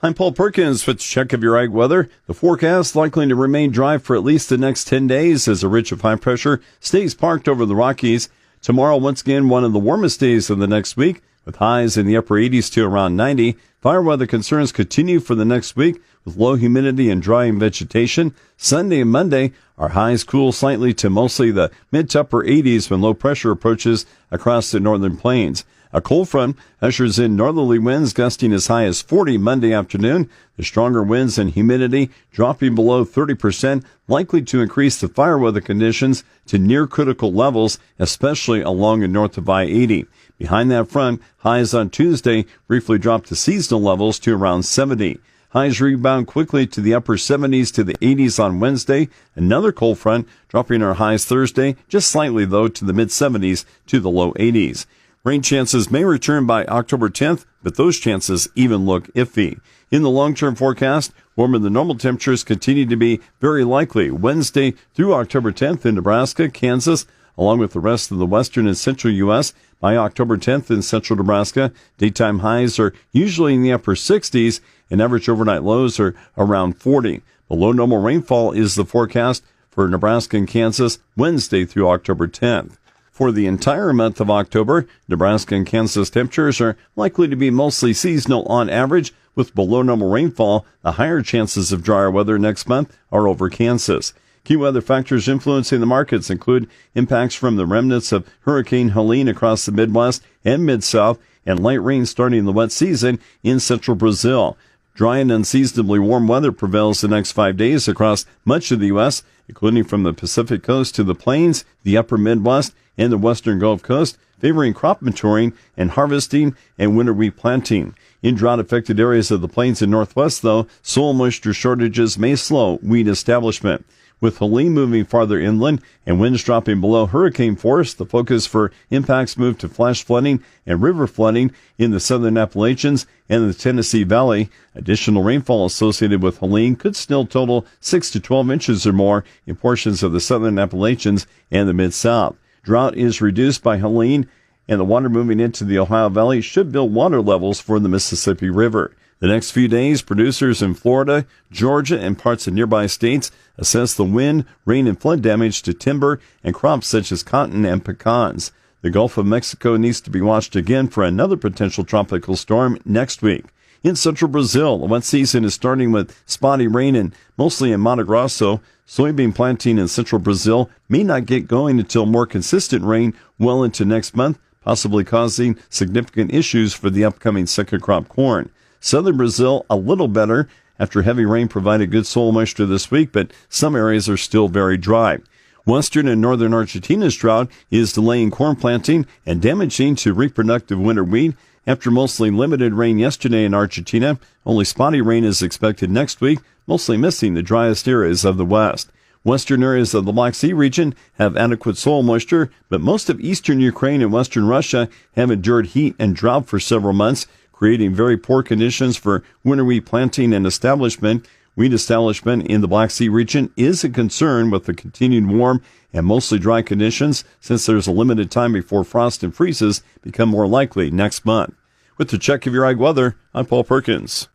I'm Paul Perkins with check of your ag weather. The forecast likely to remain dry for at least the next 10 days as a ridge of high pressure stays parked over the Rockies. Tomorrow, once again, one of the warmest days of the next week, with highs in the upper 80s to around 90. Fire weather concerns continue for the next week with low humidity and drying vegetation. Sunday and Monday, our highs cool slightly to mostly the mid to upper 80s when low pressure approaches across the northern plains. A cold front ushers in northerly winds gusting as high as 40 Monday afternoon. The stronger winds and humidity dropping below 30%, likely to increase the fire weather conditions to near critical levels, especially along and north of I-80. Behind that front, highs on Tuesday briefly drop to seasonal levels to around 70. Highs rebound quickly to the upper 70s to the 80s on Wednesday. Another cold front dropping our highs Thursday, just slightly though, to the mid 70s to the low 80s. Rain chances may return by October 10th, but those chances even look iffy. In the long-term forecast, warmer than normal temperatures continue to be very likely Wednesday through October 10th in Nebraska, Kansas, along with the rest of the western and central U.S. By October 10th in central Nebraska, daytime highs are usually in the upper 60s, and average overnight lows are around 40. Below normal rainfall is the forecast for Nebraska and Kansas Wednesday through October 10th. For the entire month of October, Nebraska and Kansas temperatures are likely to be mostly seasonal on average, with below normal rainfall. The higher chances of drier weather next month are over Kansas. Key weather factors influencing the markets include impacts from the remnants of Hurricane Helene across the Midwest and Mid-South, and light rain starting the wet season in central Brazil. Dry and unseasonably warm weather prevails the next 5 days across much of the U.S., including from the Pacific Coast to the Plains, the upper Midwest, and the western Gulf Coast, favoring crop maturing and harvesting and winter wheat planting. In drought-affected areas of the Plains and Northwest, though, soil moisture shortages may slow wheat establishment. With Helene moving farther inland and winds dropping below hurricane force, the focus for impacts move to flash flooding and river flooding in the southern Appalachians and the Tennessee Valley. Additional rainfall associated with Helene could still total 6 to 12 inches or more in portions of the southern Appalachians and the Mid-South. Drought is reduced by Helene, and the water moving into the Ohio Valley should build water levels for the Mississippi River. The next few days, producers in Florida, Georgia, and parts of nearby states assess the wind, rain, and flood damage to timber and crops such as cotton and pecans. The Gulf of Mexico needs to be watched again for another potential tropical storm next week. In central Brazil, the wet season is starting with spotty rain and mostly in Mato Grosso. Soybean planting in central Brazil may not get going until more consistent rain well into next month, possibly causing significant issues for the upcoming second crop corn. Southern Brazil, a little better after heavy rain provided good soil moisture this week, but some areas are still very dry. Western and northern Argentina's drought is delaying corn planting and damaging to reproductive winter wheat. After mostly limited rain yesterday in Argentina, only spotty rain is expected next week, mostly missing the driest areas of the west. Western areas of the Black Sea region have adequate soil moisture, but most of eastern Ukraine and western Russia have endured heat and drought for several months, creating very poor conditions for winter wheat planting and establishment. Wheat establishment in the Black Sea region is a concern with the continued warm and mostly dry conditions, since there's a limited time before frost and freezes become more likely next month. With the check of your ag weather, I'm Paul Perkins.